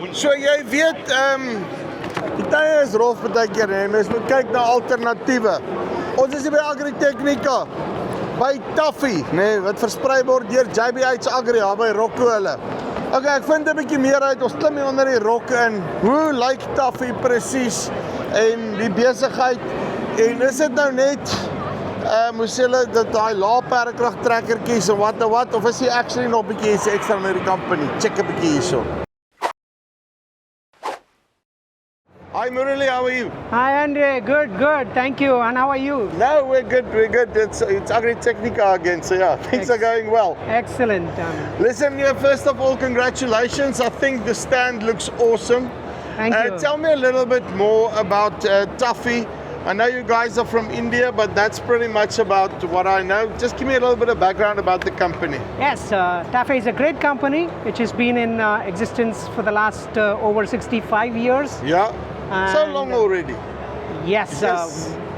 So jy weet, die tye is rof partykeer en mens moet kyk na alternatiewe. Ons is hier by Agritechnica, by Tafe, wat versprei word deur iets Agri, daar by hulle. Okay, ek vind 'n bietjie meer uit, ons klim hier onder die rokke in. Hoe lyk Tafe presies en die besigheid? En is dit nou net moes hulle dat daai lae perdekrag trekkertjies en wat of is hy actually nog 'n bietjie iets ekstra met die company? Check 'n bietjie hierso. Hi Muralli, how are you? Hi Andre, good, thank you. And how are you? No, we're good. It's Agritechnica again, so yeah, things are going well. Excellent. Listen, first of all, congratulations. I think the stand looks awesome. Thank you. Tell me a little bit more about Tafe. I know you guys are from India, but that's pretty much about what I know. Just give me a little bit of background about the company. Yes, Tafe is a great company which has been in existence for the last over 65 years. Yeah, so long already. Yes,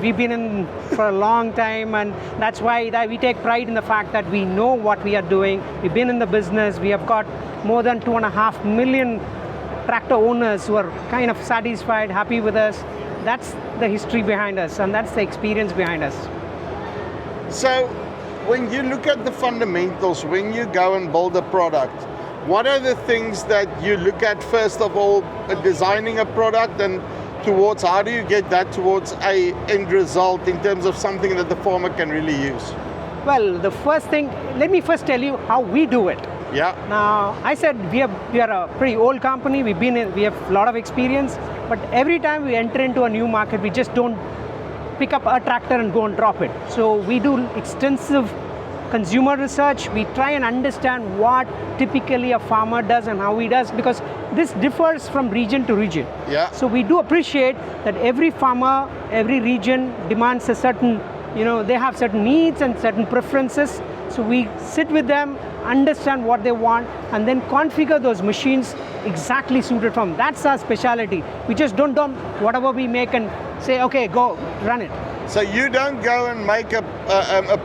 we've been in for a long time, and that's why we take pride in the fact that we know what we are doing. We've been in the business. We have got more than 2.5 million tractor owners who are kind of satisfied, happy with us. That's the history behind us, and that's the experience behind us. So, when you look at the fundamentals, when you go and build a product, what are the things that you look at first of all, designing a product, and towards how do you get that towards a end result in terms of something that the farmer can really use? Well, the first thing, let me first tell you how we do it. Yeah. Now, I said we are a pretty old company. We have a lot of experience, but every time we enter into a new market, we just don't pick up a tractor and go and drop it. So we do extensive consumer research. We try and understand what typically a farmer does and how he does, because this differs from region to region. Yeah. So we do appreciate that every farmer, every region demands a certain, they have certain needs and certain preferences. So we sit with them, understand what they want, and then configure those machines exactly suited for them. That's our specialty. We just don't dump whatever we make and say, okay, go, run it. So you don't go and make a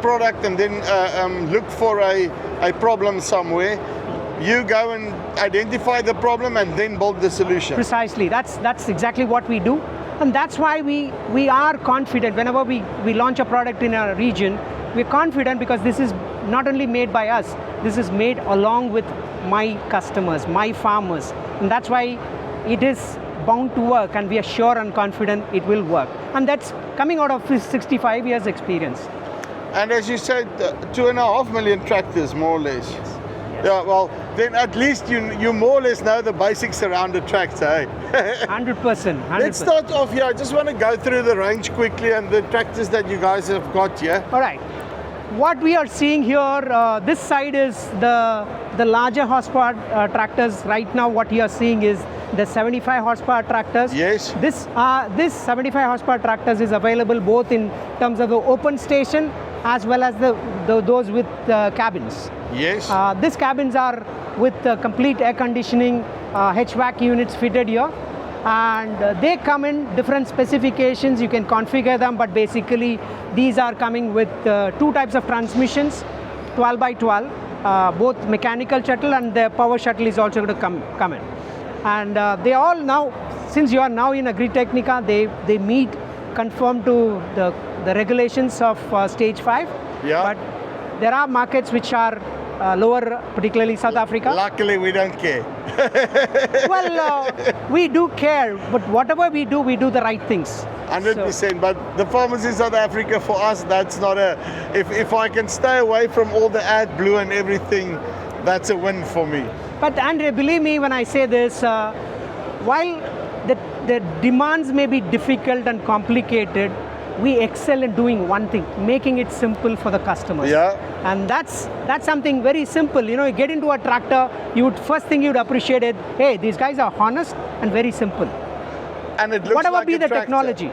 product and then look for a problem somewhere. You go and identify the problem and then build the solution. Precisely. That's exactly what we do. And that's why we are confident whenever we launch a product in a region. We're confident because this is not only made by us, this is made along with my customers, my farmers. And that's why it is bound to work, and we are sure and confident it will work. And that's coming out of his 65 years experience. And as you said, 2.5 million tractors, more or less. Yes. Yeah, well, then at least you more or less know the basics around the tractor, eh? 100%. Let's start off here. I just want to go through the range quickly and the tractors that you guys have got here. All right. What we are seeing here, this side is the larger horsepower tractors. Right now, what you are seeing is the 75 horsepower tractors. Yes. This 75 horsepower tractors is available both in terms of the open station as well as those with cabins. Yes. These cabins are with complete air conditioning, HVAC units fitted here. And they come in different specifications. You can configure them, but basically these are coming with two types of transmissions, 12 by 12, both mechanical shuttle and the power shuttle is also going to come in. And they all now, since you are now in Agritechnica, they meet, conform to the regulations of stage 5. Yeah. But there are markets which are lower, particularly South Africa. Luckily, we don't care. Well, we do care, but whatever we do the right things. 100%, but the farmers in South Africa, for us, that's not if I can stay away from all the AdBlue and everything, that's a win for me. But Andre, believe me when I say this, while the demands may be difficult and complicated, we excel in doing one thing, making it simple for the customers. Yeah. And that's something very simple. You get into a tractor, first thing you'd appreciate it, hey, these guys are honest and very simple. And it looks whatever like be a the tractor. Technology.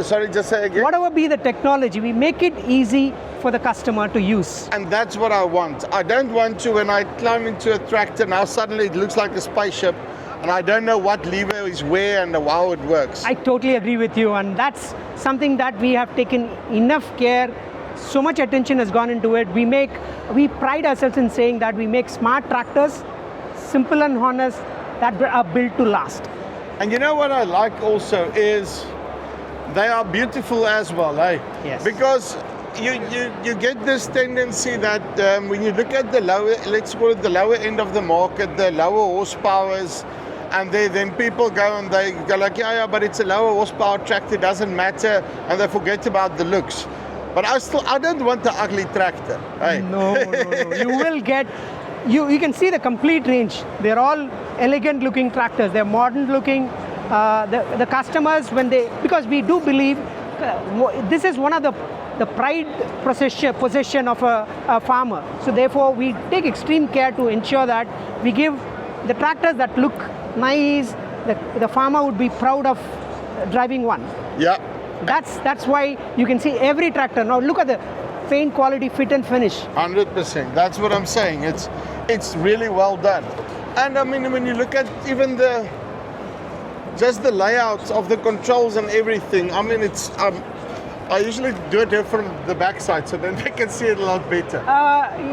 Sorry, just say again. Whatever be the technology, we make it easy for the customer to use. And that's what I want. I don't want to, when I climb into a tractor, now suddenly it looks like a spaceship, and I don't know what lever is where and how it works. I totally agree with you, and that's something that we have taken enough care. So much attention has gone into it. We pride ourselves in saying that we make smart tractors, simple and honest, that are built to last. And you know what I like also is they are beautiful as well, eh? Yes. Because you get this tendency that when you look at the lower, let's call it the lower end of the market, the lower horsepowers, and then people go and they go like, yeah, but it's a lower horsepower tractor, doesn't matter, and they forget about the looks. But I don't want the ugly tractor. Eh? No. You will get, you can see the complete range. They're all elegant looking tractors. They're modern looking. The customers, because we do believe this is one of the pride possession of a farmer. So therefore we take extreme care to ensure that we give the tractors that look nice, the farmer would be proud of driving one. Yeah. That's why you can see every tractor. Now look at the paint quality, fit and finish. 100%. That's what I'm saying. It's really well done. And I mean, when you look at even just the layouts of the controls and everything, I mean, it's I usually do it here from the backside, so then they can see it a lot better.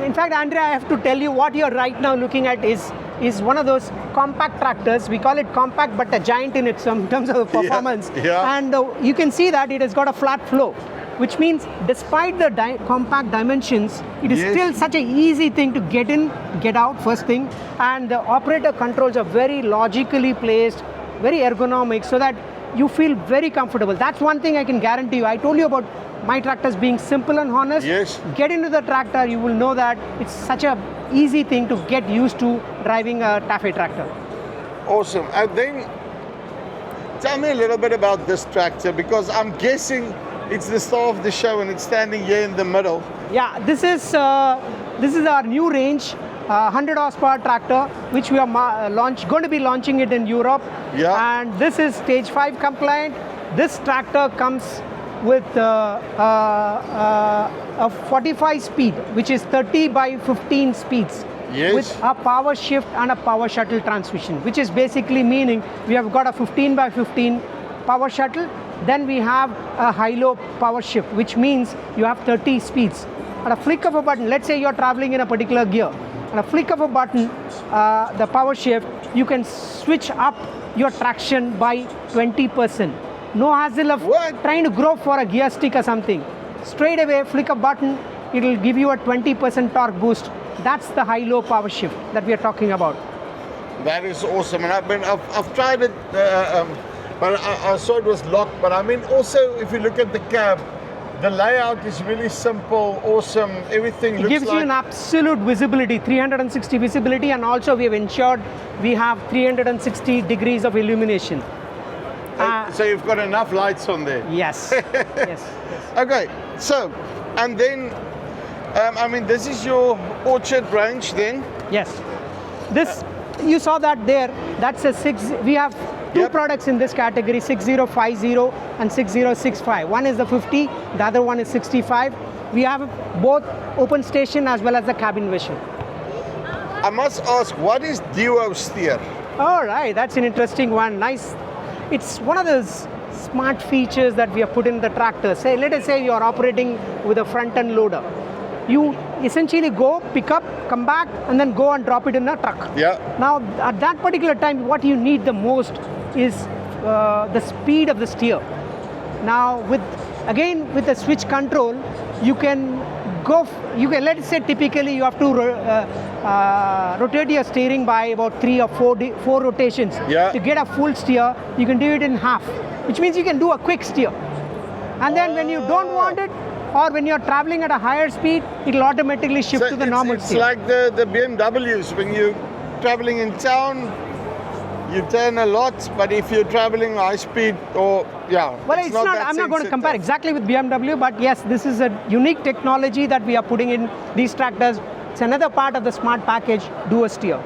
In fact, Andrea, I have to tell you what you're right now looking at is one of those compact tractors. We call it compact, but a giant in terms of performance. Yeah. And you can see that it has got a flat flow, which means despite the compact dimensions, it is still such an easy thing to get in, get out, first thing. And the operator controls are very logically placed, very ergonomic, so that you feel very comfortable. That's one thing I can guarantee you. I told you about my tractors being simple and honest. Yes. Get into the tractor, you will know that it's such a easy thing to get used to driving a Tafe tractor. Awesome. And then tell me a little bit about this tractor, because I'm guessing it's the star of the show and it's standing here in the middle. Yeah, this is our new range, 100 horsepower tractor, which we are going to be launching it in Europe. Yeah. And this is stage 5 compliant. This tractor comes with a 45 speed, which is 30 by 15 speeds. Yes. With a power shift and a power shuttle transmission, which is basically meaning we have got a 15 by 15 power shuttle. Then we have a high-low power shift, which means you have 30 speeds. At a flick of a button, let's say you're traveling in a particular gear, at a flick of a button, the power shift, you can switch up your traction by 20%. No hassle of trying to grope for a gear stick or something. Straight away, flick a button, it will give you a 20% torque boost. That's the high-low power shift that we are talking about. That is awesome. And I've tried it, but I saw it was locked. But I mean, also, if you look at the cab, the layout is really simple, awesome. Everything looks It gives you an absolute visibility, 360 visibility, and also we have ensured we have 360 degrees of illumination. So you've got enough lights on there. Yes. yes. Okay, so, and then, I mean, this is your orchard range then? Yes. This, you saw that there, that's a 6, we have two products in this category, 6050 and 6065. One is the 50, the other one is 65. We have both open station as well as the cabin version. I must ask, what is duo steer? All right, that's an interesting one. Nice. It's one of those smart features that we have put in the tractor. Say, let us say you are operating with a front end loader. You essentially go, pick up, come back, and then go and drop it in a truck. Yeah. Now, at that particular time, what you need the most is the speed of the steer. Now, with the switch control, you can go. Let's say typically you have to rotate your steering by about 3 or 4 rotations. Yeah. To get a full steer, you can do it in half, which means you can do a quick steer. And then when you don't want it, or when you're traveling at a higher speed, it will automatically shift to the normal steer. It's like the BMWs. When you're traveling in town, you turn a lot, but if you're traveling high speed, or well, it's not I'm not going to compare exactly with BMW, but yes, this is a unique technology that we are putting in these tractors. It's another part of the smart package, dual steer.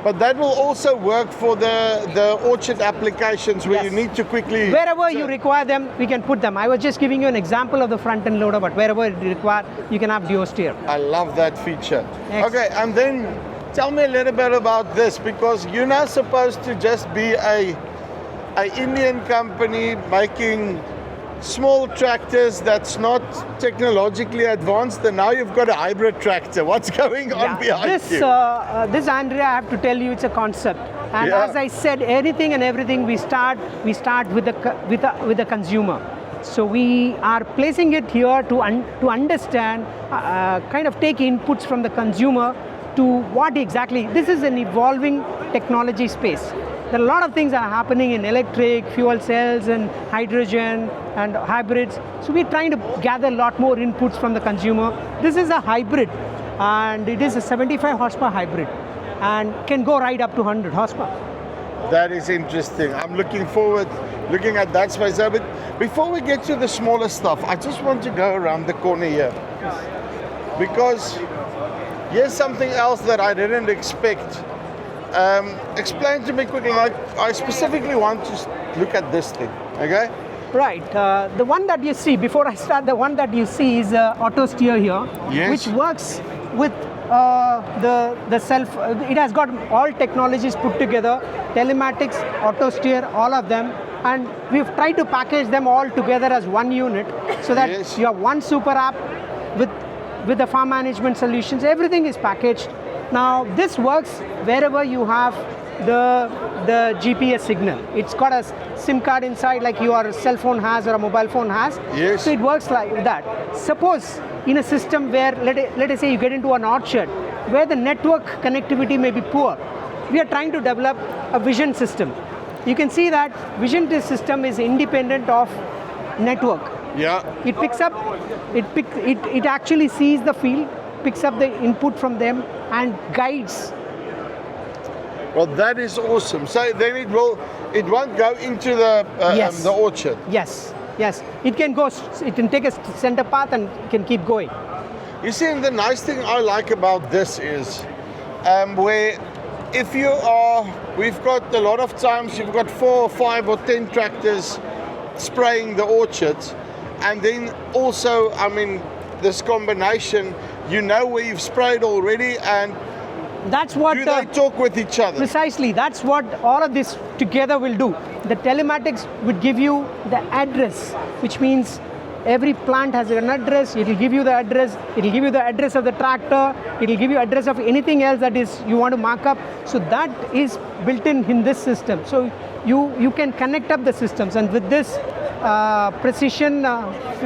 But that will also work for the orchard applications where you need to quickly... Wherever you require them, we can put them. I was just giving you an example of the front end loader, but wherever you require, you can have dual steer. I love that feature. Next. Okay, and then tell me a little bit about this, because you're not supposed to just be a Indian company making small tractors that's not technologically advanced, and now you've got a hybrid tractor. What's going on behind you? This, Andrea, I have to tell you, it's a concept. And Yeah. as I said, anything and everything we start with the consumer. So we are placing it here to understand, kind of take inputs from the consumer to what exactly. This is an evolving technology space. There are a lot of things are happening in electric, fuel cells, and hydrogen and hybrids. So we're trying to gather a lot more inputs from the consumer. This is a hybrid, and it is a 75 horsepower hybrid, and can go right up to 100 horsepower. That is interesting. I'm looking forward looking at that space. But before we get to the smaller stuff, I just want to go around the corner here. Because here's something else that I didn't expect. Explain to me quickly. I specifically want to look at this thing, okay? Right. The one that you see, before I start, the one that you see is auto steer here, Yes. which works with the self. It has got all technologies put together, telematics, auto steer, all of them. And we've tried to package them all together as one unit so that Yes. you have one super app with the farm management solutions. Everything is packaged. Now this works wherever you have the GPS signal. It's got a SIM card inside like your cell phone has or a mobile phone has. Yes. So it works like that. Suppose in a system where, let us say you get into an orchard where the network connectivity may be poor, we are trying to develop a vision system. You can see that vision system is independent of network. Yeah. It picks up, it actually sees the field, picks up the input from them and guides. Well, that is awesome. So then it won't go into the Yes. the orchard. Yes, yes. It can go, it can take a center path and can keep going. You see, and the nice thing I like about this is where if you are, we've got a lot of times you've got 4 or 5 or 10 tractors spraying the orchards, and then also, I mean, this combination, you know where you've sprayed already, and That's what do they talk with each other? precisely. That's what all of this together will do. The telematics would give you the address, which means every plant has an address. It will give you the address. It will give you the address of the tractor. It will give you address of anything else that is you want to mark up. So that is built in this system. So you can connect up the systems, and with this precision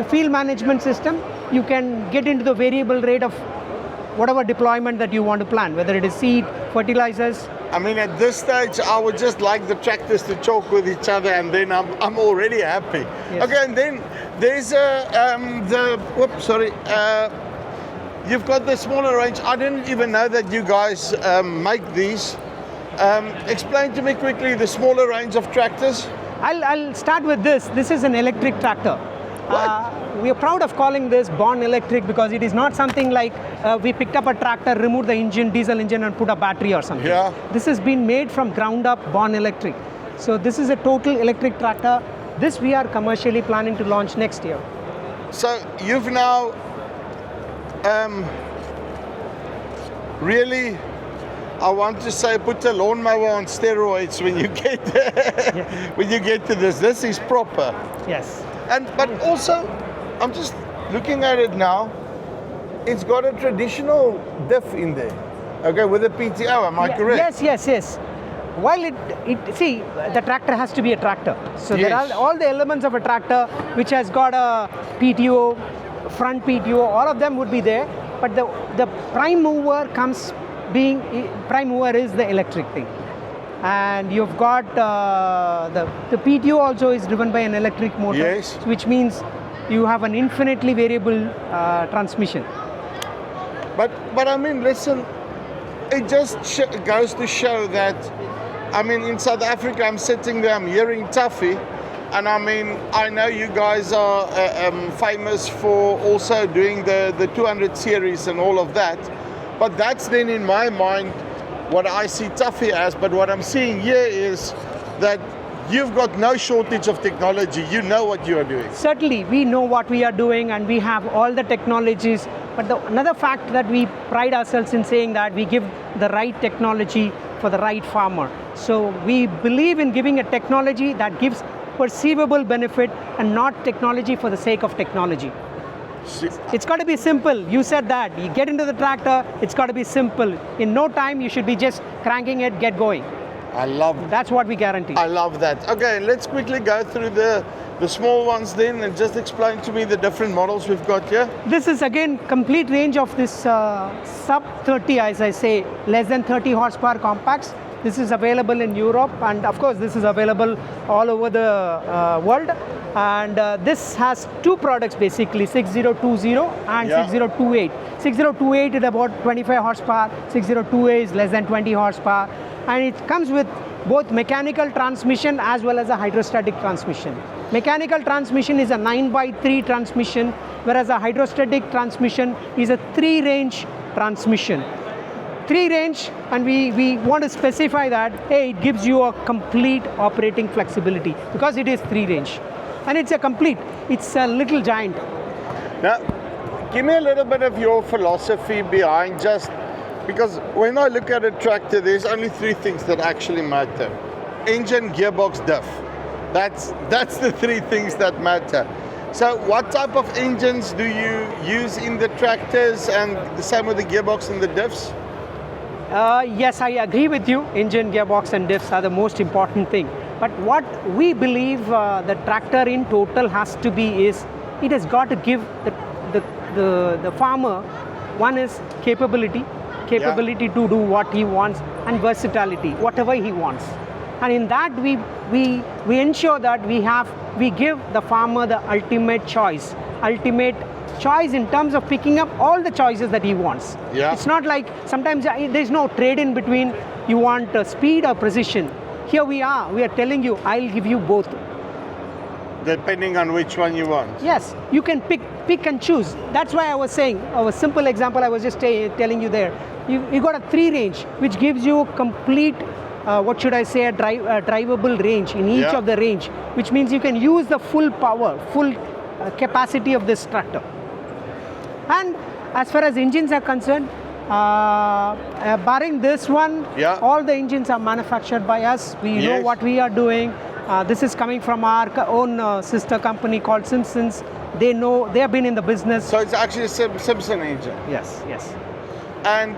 field management system, you can get into the variable rate of whatever deployment that you want to plan, whether it is seed, fertilizers. I mean, at this stage, I would just like the tractors to talk with each other, and then I'm already happy. Yes. Okay, and then there's you've got the smaller range. I didn't even know that you guys make these. Explain to me quickly the smaller range of tractors. I'll start with this. This is an electric tractor. We are proud of calling this born electric because it is not something like we picked up a tractor, removed the engine, diesel engine, and put a battery or something. Yeah. This has been made from ground up, born electric. So this is a total electric tractor. This we are commercially planning to launch next year. So you've now really, I want to say, put the lawnmower on steroids when you get when you get to this. This is proper. Yes. But also, I'm just looking at it now. It's got a traditional diff in there. Okay, with a PTO. Am I correct? Yes. While see, the tractor has to be a tractor. So there Yes. are all the elements of a tractor which has got a PTO, front PTO, all of them would be there. But the prime mover prime mover is the electric thing. And you've got the PTO also is driven by an electric motor, Yes. which means you have an infinitely variable transmission. But I mean, listen, it just goes to show that, I mean, in South Africa, I'm sitting there, I'm hearing Tafe, and I mean, I know you guys are famous for also doing the 200 series and all of that, but that's then in my mind what I see Tafe as. But what I'm seeing here is that you've got no shortage of technology. You know what you are doing. Certainly, we know what we are doing and we have all the technologies. But another fact that we pride ourselves in saying that we give the right technology for the right farmer. So we believe in giving a technology that gives perceivable benefit and not technology for the sake of technology. It's got to be simple. You said that. You get into the tractor, it's got to be simple. In no time, you should be just cranking it, get going. I love That's what we guarantee. I love that. Okay, let's quickly go through the small ones then and just explain to me the different models we've got here. This is again complete range of this sub 30, as I say, less than 30 horsepower compacts. This is available in Europe, and of course this is available all over the world. And this has two products basically, 6020 and 6028. 6028 is about 25 horsepower, 6028 is less than 20 horsepower, and it comes with both mechanical transmission as well as a hydrostatic transmission. Mechanical transmission is a 9x3 transmission, whereas a hydrostatic transmission is a 3-range transmission. 3-range, and we want to specify that, hey, it gives you a complete operating flexibility because it is 3-range. And it's a little giant. Now, give me a little bit of your philosophy behind just, because when I look at a tractor, there's only 3 things that actually matter. Engine, gearbox, diff. That's the 3 things that matter. So what type of engines do you use in the tractors, and the same with the gearbox and the diffs? Yes, I agree with you. Engine, gearbox and diffs are the most important thing. But what we believe the tractor in total has to be is, it has got to give the farmer, one is capability to do what he wants, and versatility, whatever he wants. And in that we ensure that we give the farmer the ultimate choice in terms of picking up all the choices that he wants. Yeah. It's not like sometimes there's no trade in between, you want speed or precision. Here we are telling you, I'll give you both. Depending on which one you want. Yes, you can pick and choose. That's why I was saying, a simple example I was just telling you there. You got a 3-range, which gives you complete, a drivable range in each of the range, which means you can use the full power, full capacity of this tractor. And as far as engines are concerned, barring this one, all the engines are manufactured by us. We know what we are doing. This is coming from our own sister company called Simpsons. They have been in the business. So it's actually a Simpson engine? Yes. And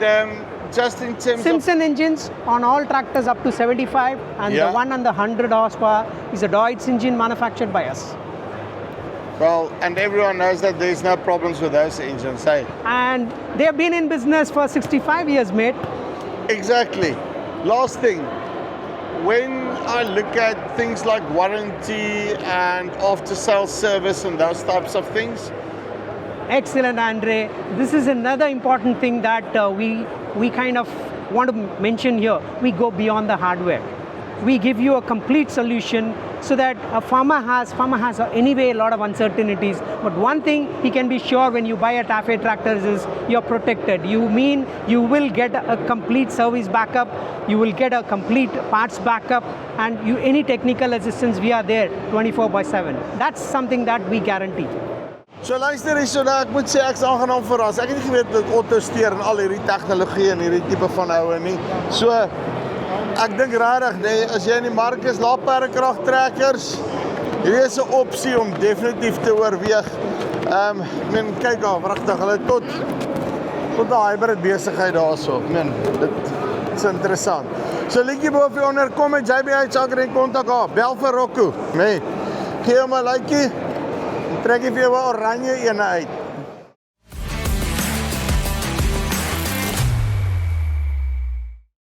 just in terms Simpson engines on all tractors up to 75, and the one on the 100 horsepower is a Deutz engine manufactured by us. Well, and everyone knows that there's no problems with those engines, hey? And they have been in business for 65 years, mate. Exactly. Last thing, when I look at things like warranty and after-sales service and those types of things. Excellent, Andre. This is another important thing that we kind of want to mention here. We go beyond the hardware. We give you a complete solution so that a farmer has anyway a lot of uncertainties. But one thing he can be sure when you buy a Tafe tractor is you're protected. You will get a complete service backup, you will get a complete parts backup, and any technical assistance, we are there 24/7. That's something that we guarantee. So luister hier, so ek moet sê ek's aangenaam verras. Ek het nie geweet dat Otto steur en al hierdie tegnologie en hierdie tipe van houe nie. So ek dink regtig, nee, as jy in die mark is, laadperdekrag trekkers, hierdie is 'n opsie om definitief te oorweeg. Ek meen kyk daar, regtig, hulle tot 'n hybrid besigheid daarso. Ek meen dit is interessant. So liedjie bo of onder kom met JBH Agri kontak haar. Bel vir Rocco, nee. Gee hom 'n likeie. Trek jy vir jou 'n oranje een uit.